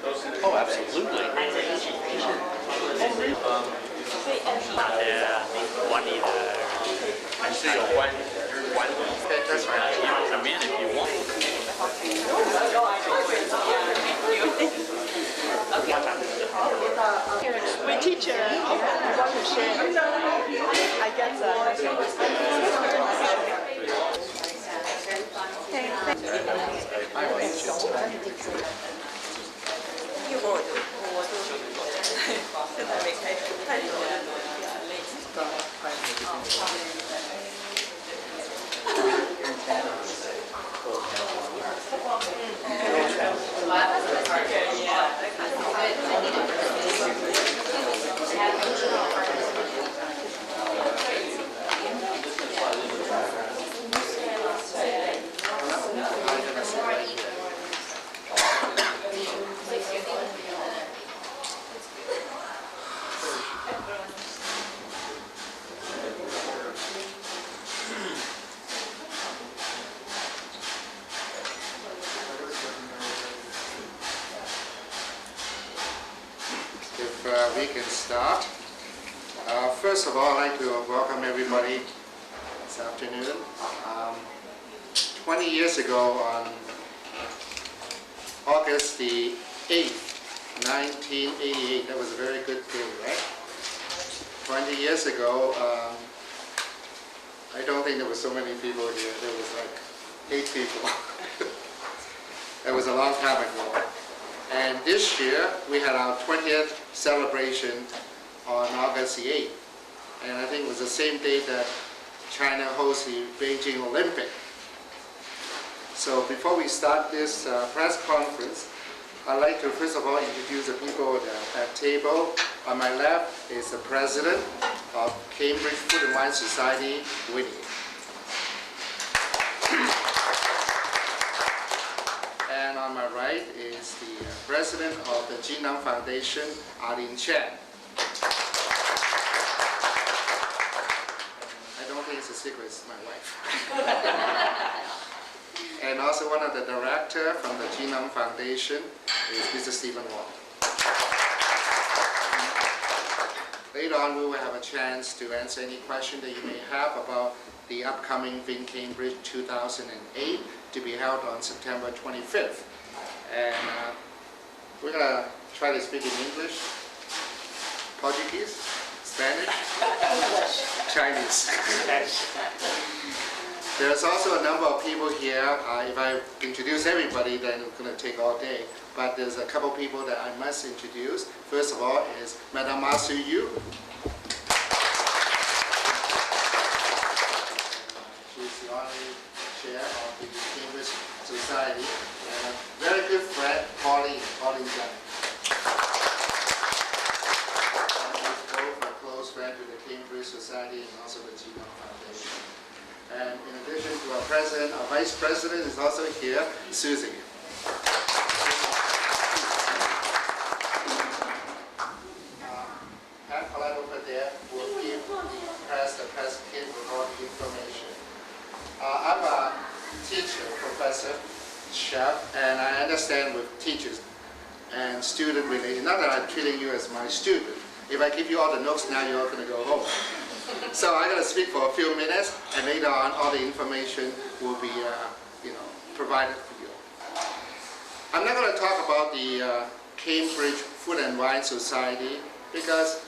Oh, absolutely. Yeah, one either. I see one. That's right. You can come in if you want. We teach one to share. I guess we can start. First of all, I'd like to welcome everybody this afternoon. 20 years ago, on August the 8th, 1988, that was a very good day, right? 20 years ago, I don't think there were so many people here. There was like 8 people. That was a long time ago. And this year, we had our 20th celebration on August the 8th. And I think it was the same day that China hosts the Beijing Olympic. So before we start this press conference, I'd like to first of all introduce the people at that table. On my left is the president of Cambridge Food and Wine Society, Winnie. And on my right is the president of the Jinnang Foundation, Arlene Chen. I don't think it's a secret, it's my wife. And also one of the directors from the Jinnang Foundation is Mr. Stephen Wong. Later on, we will have a chance to answer any question that you may have about the upcoming Vin Cambridge 2008 to be held on September 25th. And we're going to try to speak in English, Portuguese, Spanish, Chinese. There's also a number of people here. If I introduce everybody, then it's going to take all day. But there's a couple people that I must introduce. First of all is Madame Ma Su Yu. She's the only chair of the Cambridge Society. And a very good friend, Pauline Zhang. She's both a close friend to the Cambridge Society and also the Jinnang Foundation. And in addition to our president, our vice president is also here, Susie. Pat Collette over there will give the press kit with all the information. I'm a teacher, professor, chef, and I understand with teachers and student related. Not that I'm treating you as my student. If I give you all the notes now, you're going to go home. So I'm going to speak for a few minutes, and later on, all the information will be, provided for you. I'm not going to talk about the Cambridge Food and Wine Society because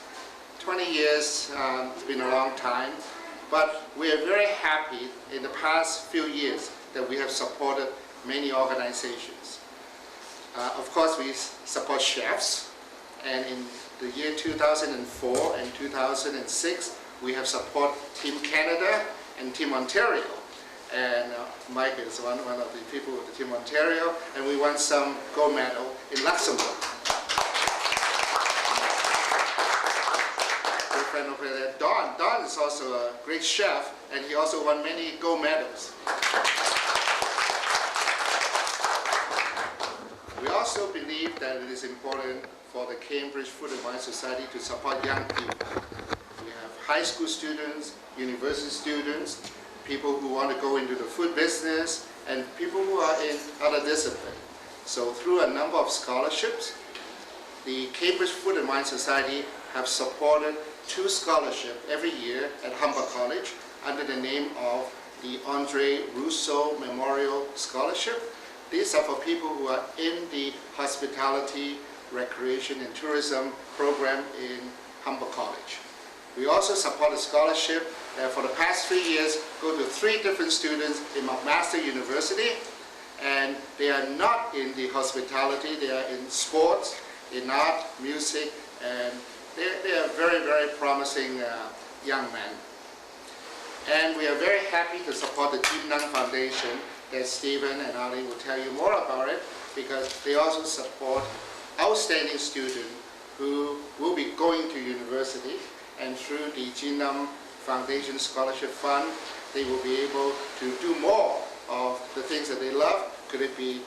20 years has been a long time, but we are very happy in the past few years that we have supported many organizations. Of course, we support chefs, and in the year 2004 and 2006, we have supported Team Canada and Team Ontario. And Mike is one of the people with the Team Ontario, and we won some gold medal in Luxembourg. Good friend over there, Don. Don is also a great chef, and he also won many gold medals. We also believe that it is important for the Cambridge Food and Wine Society to support young people. We have high school students, university students, people who want to go into the food business, and people who are in other disciplines. So through a number of scholarships, the Cambridge Food and Wine Society have supported 2 scholarships every year at Humber College under the name of the Andre Rousseau Memorial Scholarship. These are for people who are in the hospitality, recreation, and tourism program in Humber College. We also support a scholarship that for the past 3 years go to 3 different students in McMaster University, and they are not in the hospitality, they are in sports, in art, music, and they are very, very promising young men. And we are very happy to support the Jim Nung Foundation that Stephen and Ali will tell you more about it, because they also support outstanding students who will be going to university, and through the Jim Nung Foundation Scholarship Fund, they will be able to do more of the things that they love. Could it be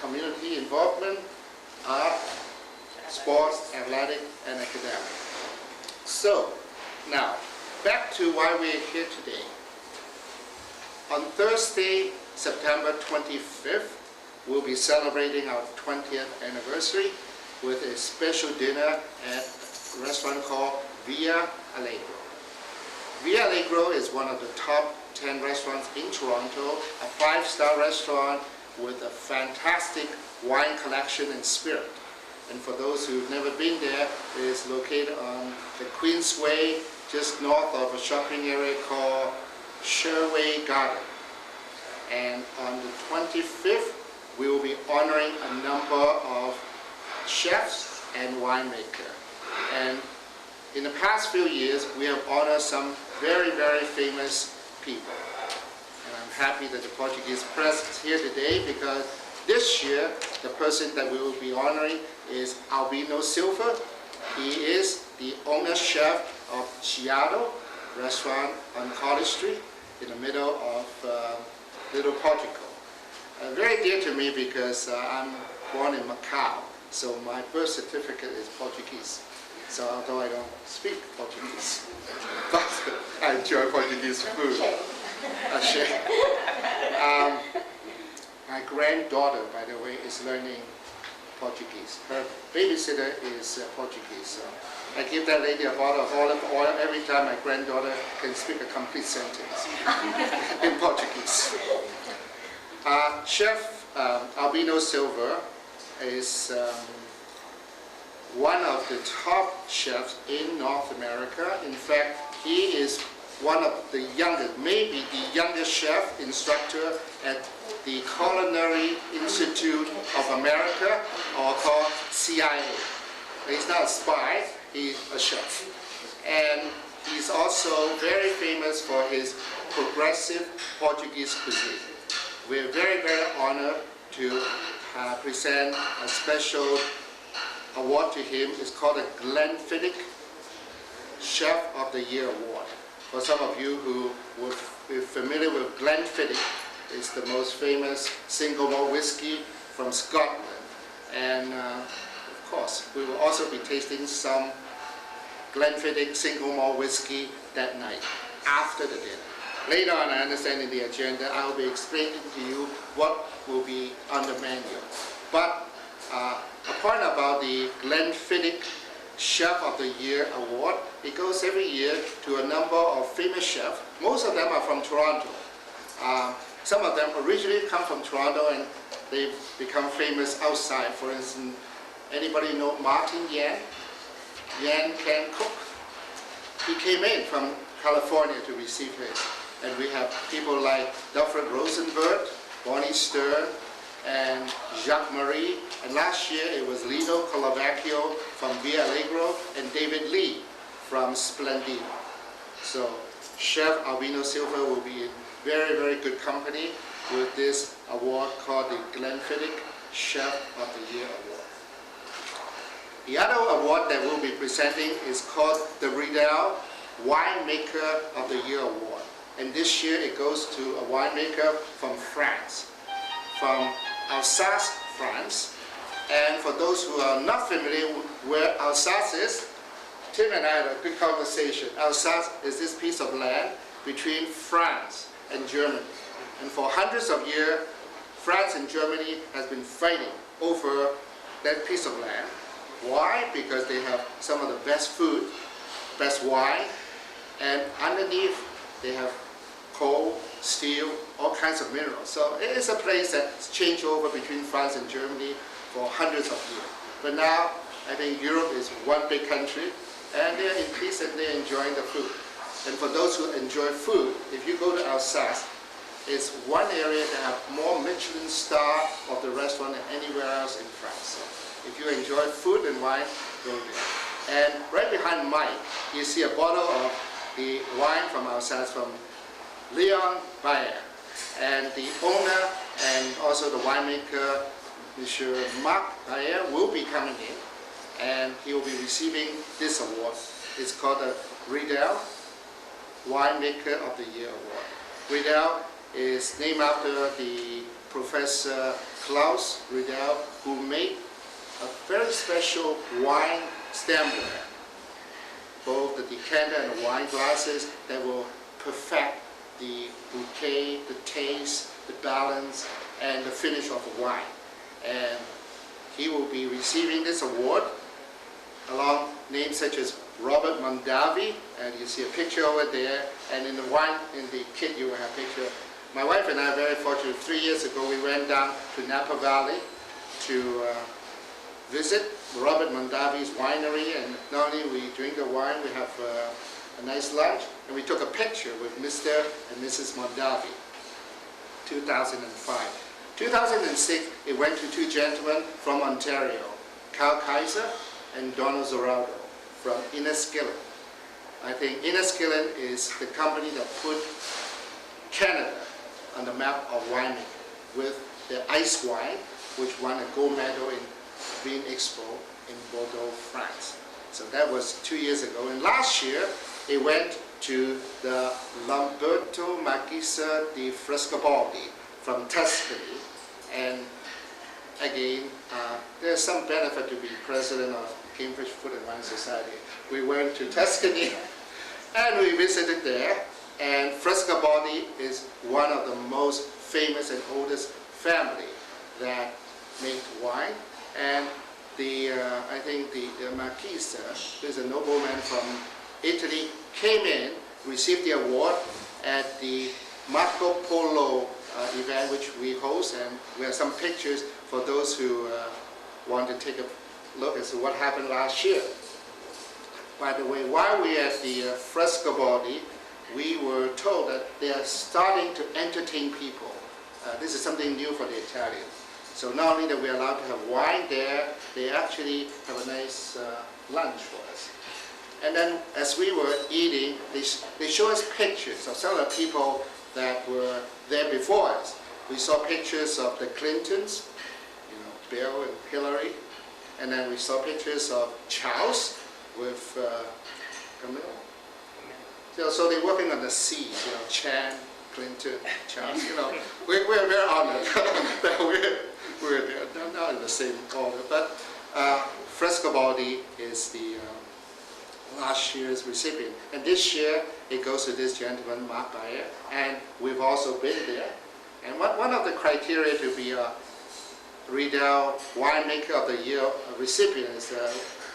community involvement, art, sports, athletic, and academic. So, now, back to why we're here today. On Thursday, September 25th, we'll be celebrating our 20th anniversary with a special dinner at a restaurant called Via Allegro. Via Allegro is one of the top 10 restaurants in Toronto, a 5-star restaurant with a fantastic wine collection and spirit. And for those who've never been there, it is located on the Queensway, just north of a shopping area called Sherway Garden. And on the 25th, we will be honoring a number of chefs and winemakers. And in the past few years, we have honored some very, very famous people. And I'm happy that the Portuguese press is here today, because this year, the person that we will be honoring is Albino Silva. He is the owner chef of Chiado restaurant on College Street in the middle of Little Portugal. Very dear to me because I'm born in Macau, so my birth certificate is Portuguese. So although I don't speak Portuguese, but I enjoy Portuguese food. My granddaughter, by the way, is learning Portuguese. Her babysitter is Portuguese. So I give that lady a bottle of olive oil every time my granddaughter can speak a complete sentence in Portuguese. Chef Albino Silva is one of the top chefs in North America. In fact, he is one of the youngest, maybe the youngest chef instructor at the Culinary Institute of America, or called CIA. He's not a spy, he's a chef. And he's also very famous for his progressive Portuguese cuisine. We're very, very honored to present a special award to him. It's called the Glenfiddich Chef of the Year Award. For some of you who will be familiar with Glenfiddich, it's the most famous single malt whiskey from Scotland. And of course, we will also be tasting some Glenfiddich single malt whiskey that night, after the dinner. Later on, I understand in the agenda, I will be explaining to you what will be on the menu. But a point about the Glenfiddich Chef of the Year Award, it goes every year to a number of famous chefs. Most of them are from Toronto. Some of them originally come from Toronto and they've become famous outside. For instance, anybody know Martin Yan? Yan can cook. He came in from California to receive his. And we have people like Alfred Rosenberg, Bonnie Stern, and Jacques Marie. And last year it was Lino Colavecchio from Via Allegro and David Lee from Splendido. So Chef Albino Silva will be in very, very good company with this award called the Glenfiddich Chef of the Year Award. The other award that we'll be presenting is called the Riedel Winemaker of the Year Award. And this year it goes to a winemaker from France, from Alsace, France. And for those who are not familiar with where Alsace is, Tim and I had a good conversation. Alsace is this piece of land between France and Germany. And for hundreds of years, France and Germany has been fighting over that piece of land. Why? Because they have some of the best food, best wine, and underneath they have coal, steel, all kinds of minerals. So it is a place that's changed over between France and Germany for hundreds of years. But now I think Europe is one big country, and they're increasingly enjoying the food. And for those who enjoy food, if you go to Alsace, it's one area that have more Michelin star of the restaurant than anywhere else in France. So if you enjoy food and wine, go there. And right behind Mike, you see a bottle of the wine from Alsace from Leon Bayer. And the owner and also the winemaker, Monsieur Marc Bayer, will be coming in, and he will be receiving this award. It's called the Riedel Winemaker of the Year Award. Riedel is named after the Professor Klaus Riedel, who made a very special wine stemware, both the decanter and the wine glasses that will perfect the bouquet, the taste, the balance, and the finish of the wine. And he will be receiving this award along names such as Robert Mondavi, and you see a picture over there, and in the wine, in the kit you will have a picture. My wife and I are very fortunate. 3 years ago we went down to Napa Valley to visit Robert Mondavi's winery, and not only we drink the wine, we have a nice lunch, and we took a picture with Mr. and Mrs. Mondavi. 2005. 2006, it went to two gentlemen from Ontario, Carl Kaiser and Donald Zoraldo from Inniskillen. I think Inniskillen is the company that put Canada on the map of winemaking with the ice wine, which won a gold medal in Vin Expo in Bordeaux, France. So that was 2 years ago. And last year, it went to the Lamberto Marchesa di Frescobaldi from Tuscany. And again, there's some benefit to be president of Cambridge Food and Wine Society. We went to Tuscany and we visited there. And Frescobaldi is one of the most famous and oldest family that make wine. And I think the Marchesa, who's a nobleman from Italy, came in, received the award at the Marco Polo event which we host, and we have some pictures for those who want to take a look as to what happened last year. By the way, while we were at the Frescobaldi, we were told that they are starting to entertain people. This is something new for the Italians. So not only that we are allowed to have wine there, they actually have a nice lunch for us. And then as we were eating, they show us pictures of some of the people that were there before us. We saw pictures of the Clintons, Bill and Hillary, and then we saw pictures of Charles with Camille. So they're working on the seas, Chan, Clinton, Charles. We're very honored that we're there, not in the same order. But Frescobaldi is the last year's recipient, and this year it goes to this gentleman, Marc Bayer, and we've also been there. And one of the criteria to be a Riedel Winemaker of the Year recipient is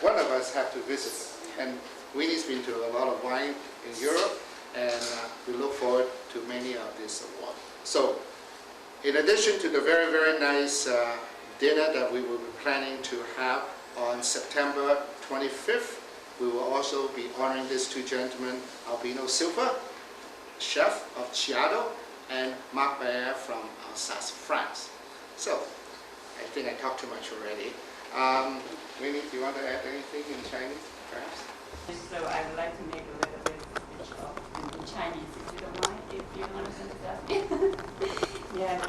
one of us have to visit. And Winnie's been to a lot of wine in Europe, and we look forward to many of these awards. So, in addition to the very, very nice dinner that we will be planning to have on September 25th, we will also be honoring these two gentlemen, Albino Silva, chef of Chiado, and Marc Bayer from Alsace, France. So, I think I talked too much already. Winnie, do you want to add anything in Chinese, perhaps? So I would like to make a little bit of speech in Chinese, if you don't mind, if you understand that. Yeah.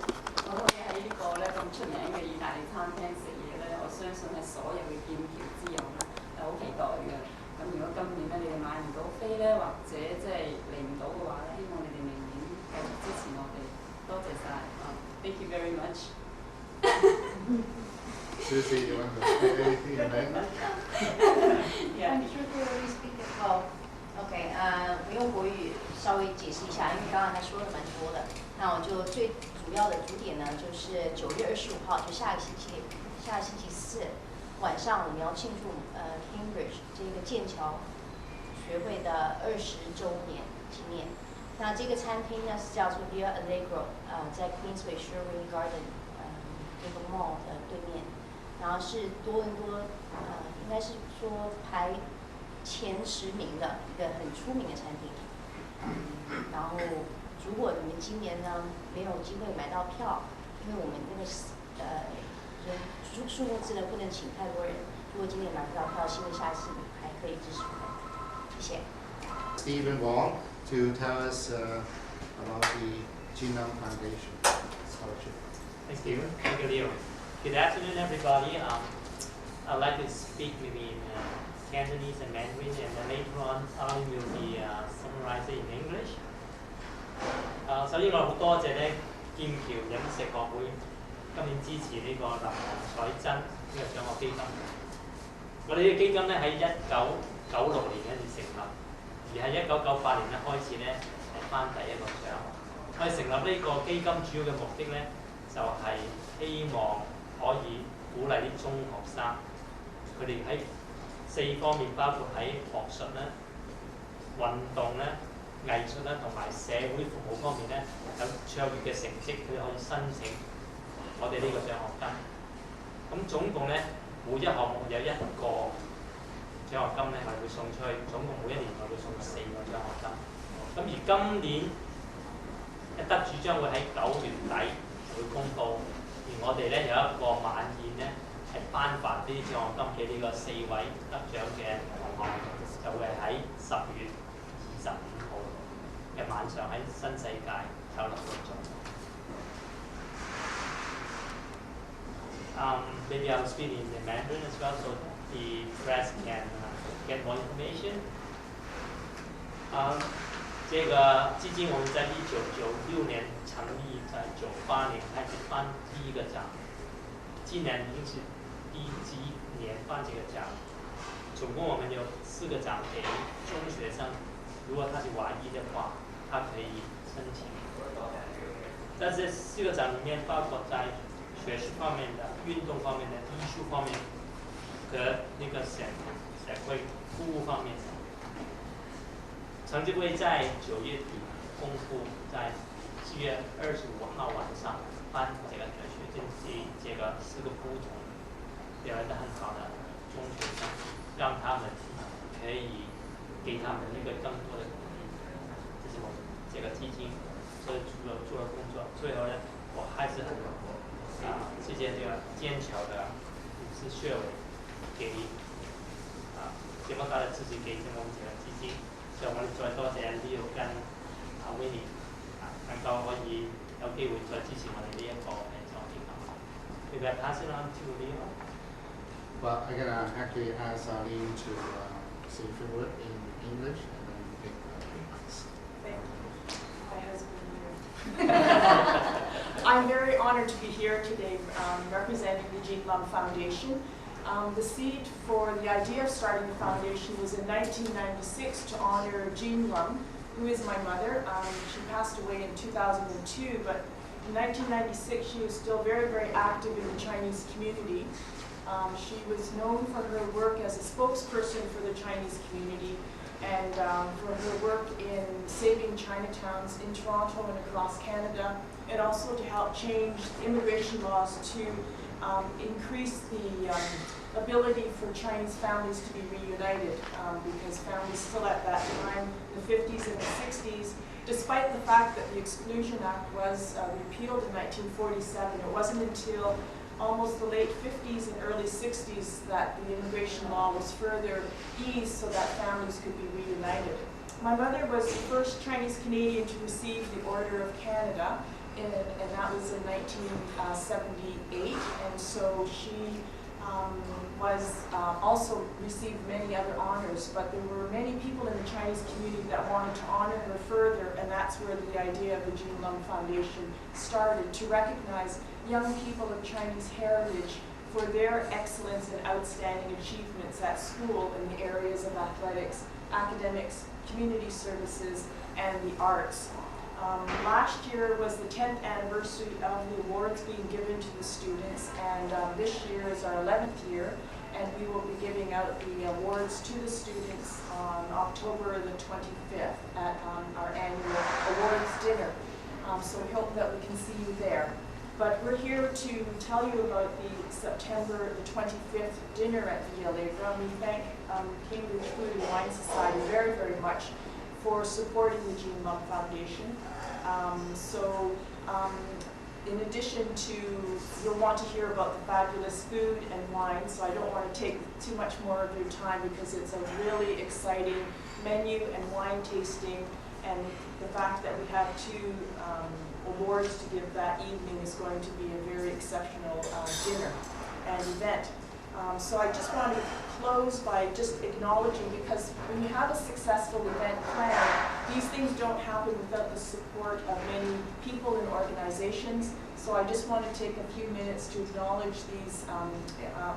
我可以喺呢個咧咁出名嘅意大利餐廳食嘢咧，我相信係所有嘅劍橋之友咧係好期待嘅。咁如果今年咧你哋買唔到飛咧，或者即係嚟唔到嘅話咧，希望你哋明年繼續支持我哋。多謝晒。Thank you very much. Susie, you want to say anything in Mandarin? Yeah. I'm sure they already speak it. Oh, OK， 我用国语稍微解释一下，因为刚才说的蛮多的，那我就最主主要的主点呢，就是9月25号，就下个星期四晚上，我们要庆祝Cambridge 这个剑桥学会的20周年纪念。那这个餐厅呢是叫做 Via Allegro， 在 Queensway Sherwin Garden， 这个 mall 的对面，然后是多伦多应该是说排前10名的一个很出名的餐厅。然后如果你们今年呢没有机会买到票，因为我们那个人数目字呢不能请太多人，如果今年买不到票，希望下次还可以支持我们。谢谢。Stephen Wong to tell us about the Jin Lam Foundation Scholarship. Thank you. Thank you, Leo. Good afternoon, everybody. I'd like to speak maybe in Cantonese and Mandarin, and then later on, Alan will be summarized in English. 首先我好多謝咧劍橋飲食學會今年支持呢個林彩珍呢個獎學基金。我哋呢個基金咧喺1996年咧就成立，而喺1998年咧開始咧係頒第一個獎。我哋成立呢個基金主要嘅目的咧，就係希望可以鼓勵啲中學生，佢哋喺4方面，包括喺學術咧、運動咧、藝術咧同埋社會服務方面咧有卓越嘅成績，佢哋可以申請我哋呢個獎學金。咁總共咧每一項目有1個獎學金咧，我哋會送出去。總共每1年我會送4個獎學金。咁而今年嘅得主將會喺9月底會公佈，而我哋咧有一個晚宴咧係頒發呢啲獎學金嘅呢個4位得獎嘅同學，就會喺10月25號嘅晚上喺新世界酒樓度做。Maybe I'll speak in the Mandarin as well, so the press can get more information. 这个基金我们在1996年成立，在98年开始颁第一个奖，今年已经是第几年颁这个奖。总共我们有4个奖给中学生，如果他是华裔的话，他可以申请。在这4个奖里面，包括在学术方面的、运动方面的、艺术方面和那个社会服务方面的。成绩会在9月底公布，在7月25号晚上颁这个奖学金给这个4个不同表现得很好的中学生，让他们可以给他们一个更多的鼓励。这是我们这个基金做的工作。最后呢，我还是很谢谢这个剑桥的是学委给这么大的支持给我们这个基金。所以我哋再多謝Leo跟Winnie，能夠可以有機會再支持我哋呢一個獎學金。Maybe I pass it on to Leo. Well, I'm gonna actually ask Arlene to say a few words in English and then pick remarks. Thank you. My husband here. I'm very honored to be here today representing the Jin Lam Foundation. The seed for the idea of starting the foundation was in 1996 to honor Jin Lam, who is my mother. She passed away in 2002, but in 1996 she was still very, very active in the Chinese community. She was known for her work as a spokesperson for the Chinese community and for her work in saving Chinatowns in Toronto and across Canada, and also to help change immigration laws to increase the ability for Chinese families to be reunited, because families still at that time, the 50s and the 60s, despite the fact that the Exclusion Act was repealed in 1947, it wasn't until almost the late 50s and early 60s that the immigration law was further eased so that families could be reunited. My mother was the first Chinese Canadian to receive the Order of Canada, and that was in 1978, and so she was also received many other honors, but there were many people in the Chinese community that wanted to honor her further, and that's where the idea of the Jin Lam Foundation started, to recognize young people of Chinese heritage for their excellence and outstanding achievements at school in the areas of athletics, academics, community services, and the arts. Last year was the 10th anniversary of the awards being given to the students, and this year is our 11th year, and we will be giving out the awards to the students on October the 25th at our annual awards dinner. So we hope that we can see you there. But we're here to tell you about the September the 25th dinner at Via Allegra. We thank Cambridge Food and Wine Society very, very much for supporting the Jean Lum Foundation. In addition to, you'll want to hear about the fabulous food and wine, so I don't want to take too much more of your time because it's a really exciting menu and wine tasting, and the fact that we have two awards to give that evening is going to be a very exceptional dinner and event. So I just want to close by just acknowledging, because when you have a successful event planned, these things don't happen without the support of many people and organizations. So I just want to take a few minutes to acknowledge these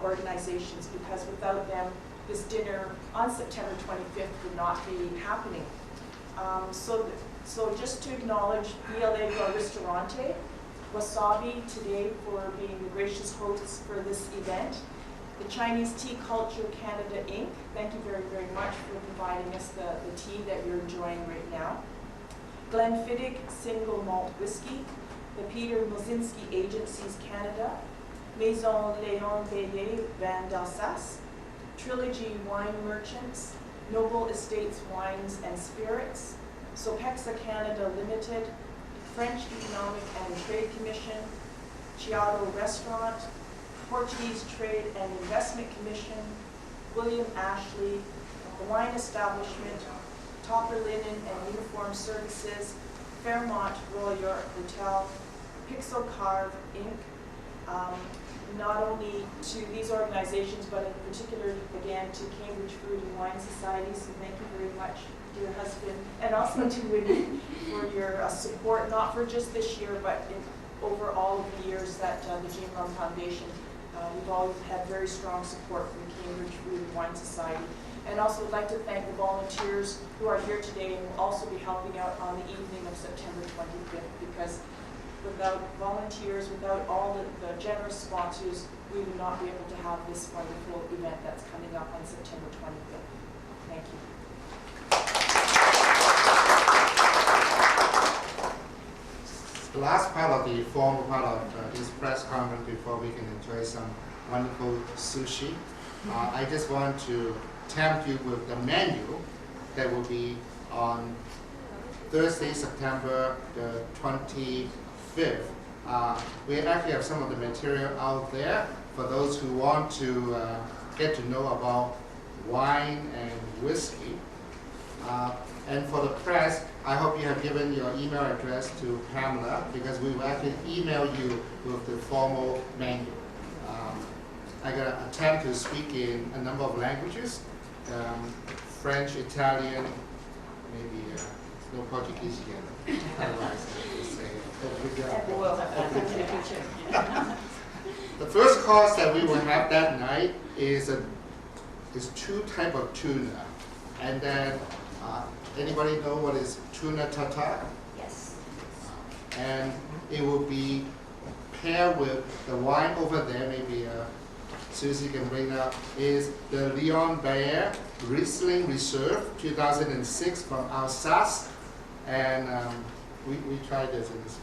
organizations, because without them, this dinner on September 25th would not be happening. So just to acknowledge Via Allegra Ristorante, Wasabi today for being the gracious hosts for this event. The Chinese Tea Culture Canada Inc., thank you very, very much for providing us the tea that you're enjoying right now. Glenfiddich Single Malt Whiskey, the Peter Mosinski Agencies Canada, Maison Léon Baillet Vin d'Alsace, Trilogy Wine Merchants, Noble Estates Wines and Spirits, Sopexa Canada Limited, French Economic and Trade Commission, Chiado Restaurant, Portuguese Trade and Investment Commission, William Ashley, the Wine Establishment, Topper Linen and Uniform Services, Fairmont Royal York Hotel, Pixel Carve Inc., not only to these organizations, but in particular, again, to Cambridge Food and Wine Society. So thank you very much, dear husband, and also to Winnie for your support, not for just this year, but over all of the years that the Jean Lum Foundation, we've always had very strong support from Cambridge Food and Wine Society. And also would like to thank the volunteers who are here today and will also be helping out on the evening of September 25th, because without volunteers, without all the generous sponsors, we would not be able to have this wonderful event that's coming up on September 25th. Thank you. The last part of the formal part of this press conference before we can enjoy some wonderful sushi. I just want to tempt you with the menu that will be on Thursday, September the 25th. We actually have some of the material out there for those who want to get to know about wine and whiskey. And for the press, I hope you have given your email address to Pamela, because we will actually email you with the formal menu. I'm going to attempt to speak in a number of languages, French, Italian, maybe no Portuguese yet. Otherwise, I will say, the first course that we will have that night is two types of tuna. And then, anybody know what is tuna tartare? Yes. And it will be paired with the wine over there, maybe Susie can bring up, is the Leon Bayer Riesling Reserve 2006 from Alsace. And we tried this and it's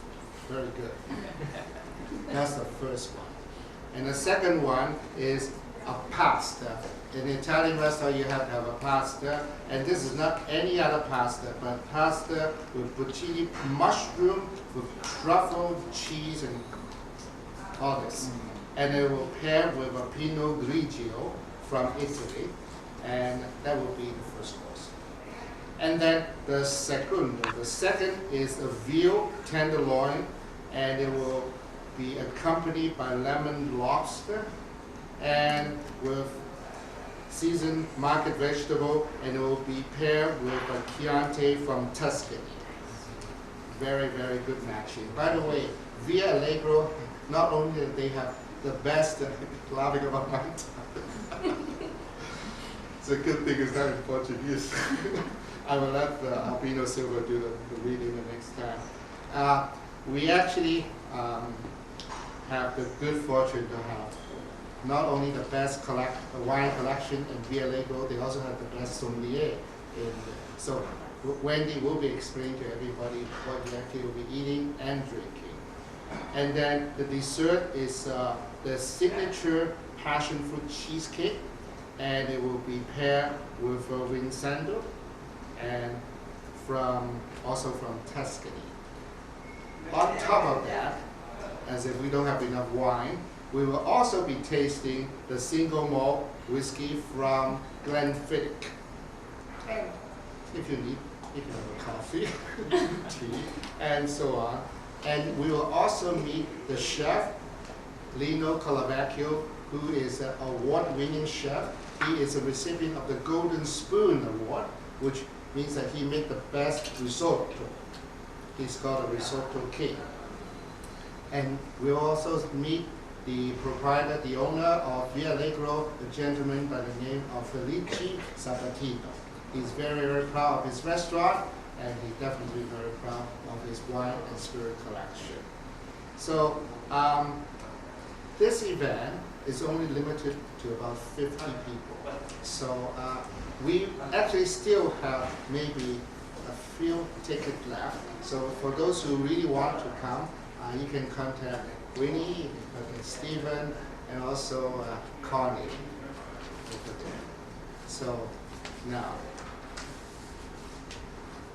very good. That's the first one. And the second one is a pasta. In the Italian restaurant, you have to have a pasta, and this is not any other pasta, but pasta with zucchini, mushroom, with truffle, cheese, and all this. And it will pair with a Pinot Grigio from Italy, and that will be the first course. And then the second is a veal tenderloin, and it will be accompanied by lemon lobster, and with seasoned market vegetable, and it will be paired with a Chianti from Tuscany. Very, very good matching. By the way, Via Allegro, not only do they have the best, laughing about my time. It's a good thing it's not in Portuguese. I will let Albino Silva do the reading the next time. We actually have the good fortune to have not only the best wine collection in Via Legro, they also have the best sommelier. So Wendy will be explaining to everybody what you actually will be eating and drinking. And then the dessert is the signature passion fruit cheesecake, and it will be paired with Vin Cambridge, and also from Tuscany. On top of that, as if we don't have enough wine, we will also be tasting the single malt whiskey from Glenfiddich. If you need, you can have a coffee, tea, and so on. And we will also meet the chef, Lino Calavecchio, who is an award-winning chef. He is a recipient of the Golden Spoon Award, which means that he made the best risotto. He's called a risotto king. And we'll also meet the proprietor, the owner of Via Legro, a gentleman by the name of Felice Sabatino. He's very, very proud of his restaurant, and he's definitely very proud of his wine and spirit collection. So this event is only limited to about 50 people. So we actually still have maybe a few tickets left. So for those who really want to come, you can contact Winnie, you can contact Stephen, and also Connie over there. So now,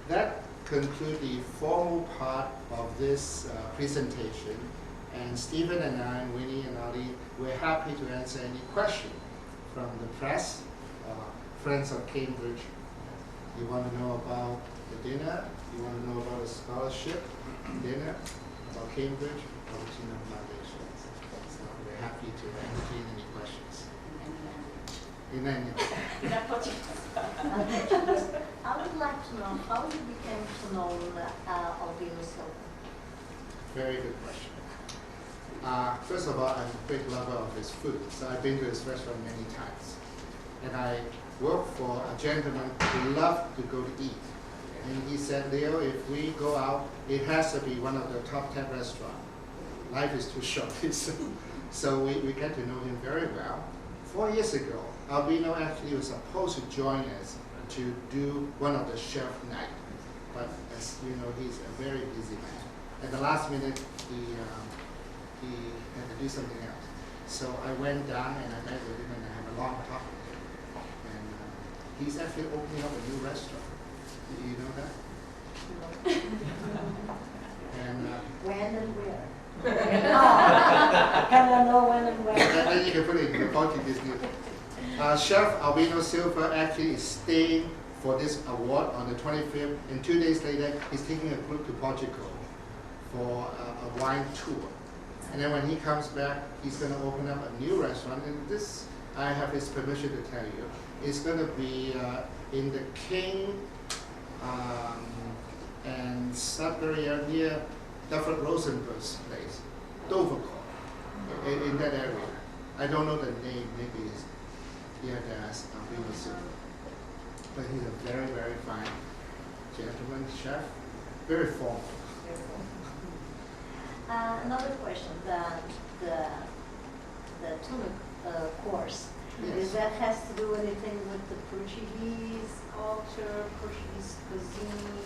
that concludes the formal part of this presentation. And Stephen and I, and Winnie and Ali, we're happy to answer any question from the press, friends of Cambridge. You want to know about the dinner, you want to know about the scholarship dinner, about Cambridge, or Foundation. So we're happy to entertain any questions. In I would like to know how you became to know Albino Silva. Very good question. First of all, I'm a big lover of his food, so I've been to his restaurant many times. And I work for a gentleman who loved to go to eat. And he said, Leo, if we go out, it has to be one of the top 10 restaurants. Life is too short. So we get to know him very well. 4 years ago, Albino actually was supposed to join us to do one of the chef night. But as you know, he's a very busy man. At the last minute, he had to do something else. So I went down and I met with him and I had a long talk with him. And he's actually opening up a new restaurant. Do you know that? And When and where? Can I know when and where? then you can put it in the Portuguese name. Chef Albino Silva actually is staying for this award on the 25th, and 2 days later, he's taking a group to Portugal for a wine tour. And then when he comes back, he's going to open up a new restaurant. And this, I have his permission to tell you, is going to be in the King and Sudbury near Dufford Rosenberg's place, Dovercourt, in that area. I don't know the name, maybe it's that's Albino Silva. But he's a very, very fine gentleman, chef, very formal. Another question, the tuna course. Yes. Does that has to do anything with the Portuguese culture, Portuguese cuisine?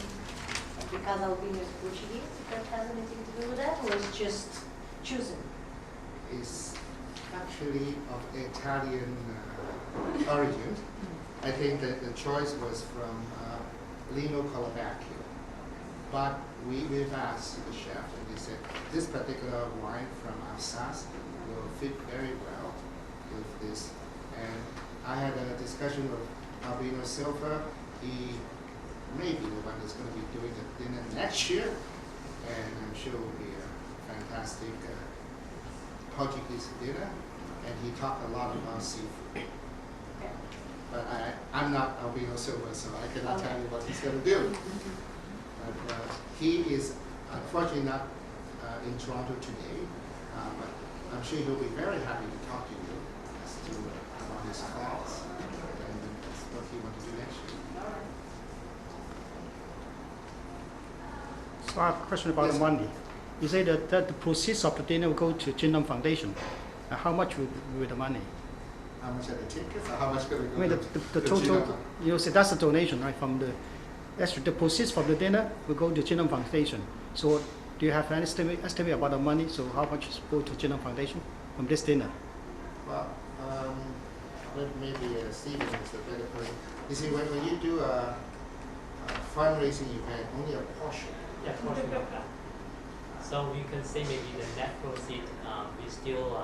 And because Albino is Portuguese, that has anything to do with that, or is just choosing? Is actually of Italian origin. I think that the choice was from Lino Calavecchio. But we've asked the chef, and they said this particular wine from Alsace will fit very well with this. And I had a discussion with Albino Silva. He may be the one that's going to be doing the dinner next year, and I'm sure it will be a fantastic Portuguese dinner. And he talked a lot about seafood. But I'm not Albino Silva, so I cannot tell you what he's going to do. But he is unfortunately not in Toronto today, but I'm sure he'll be very happy to talk to you as to about his thoughts and what he wants to do next year. a question about the money. You say that the proceeds of the dinner will go to Jinlam Foundation. How much will the money? How much are the tickets? Or how much going to go? I mean, the total. You say that's the donation, right? From the proceeds from the dinner will go to Jinlam Foundation. So, do you have an estimate about the money? So, how much is go to Jinlam Foundation from this dinner? Well, maybe Stephen is a better person. You see, when you do a fundraising event, only a portion. Yeah, portion of that. So you can say maybe the net proceed, we still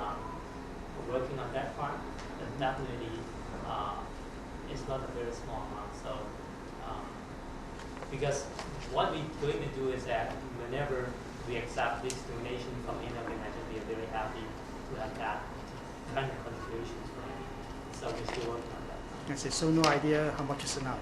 working on that part, but definitely it's not a very small amount. So because what we're going to do is that whenever we accept this donation from any organization, we are very happy to have that kind of contributions from it. So we're still working on that. I say, so no idea how much is it now.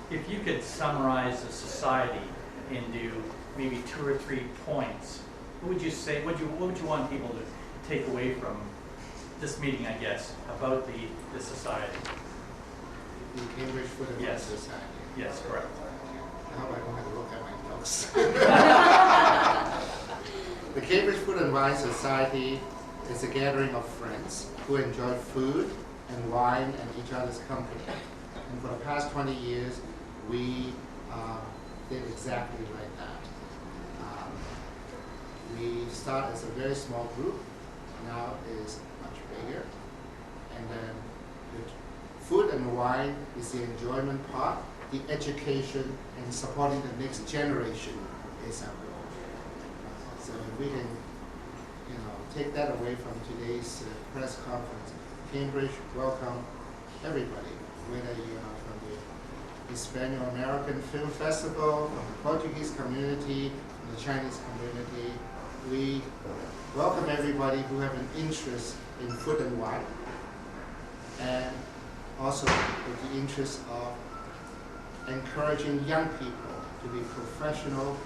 If you could summarize the society into maybe 2 or 3 points, what would you say? What would you want people to take away from this meeting? I guess about the society. The Cambridge Food and Wine Society. Yes, correct. I hope I don't have to look at my notes. The Cambridge Food and Wine Society is a gathering of friends who enjoy food and wine and each other's company. And for the past 20 years, we did exactly like that. We start as a very small group, now is much bigger. And then the food and wine is the enjoyment part, the education and supporting the next generation is our goal. So if we can, take that away from today's press conference, Cambridge welcome everybody, whether you are from the Hispano-American Film Festival, from the Portuguese community, from the Chinese community. We welcome everybody who have an interest in food and wine, and also with the interest of encouraging young people to be professional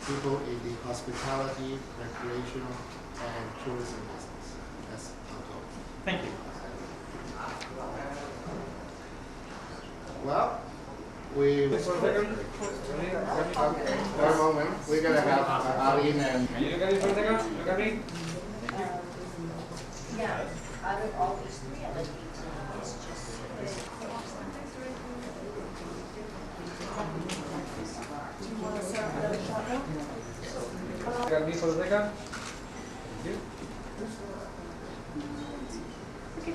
people in the hospitality, recreational, and tourism business. That's our goal. Thank you. Well, one moment. We're going to have Arlene and... Yeah, out of all these 3 of us, it's just... Do you want to set up another shot now? Got me for the second? Thank you. Okay,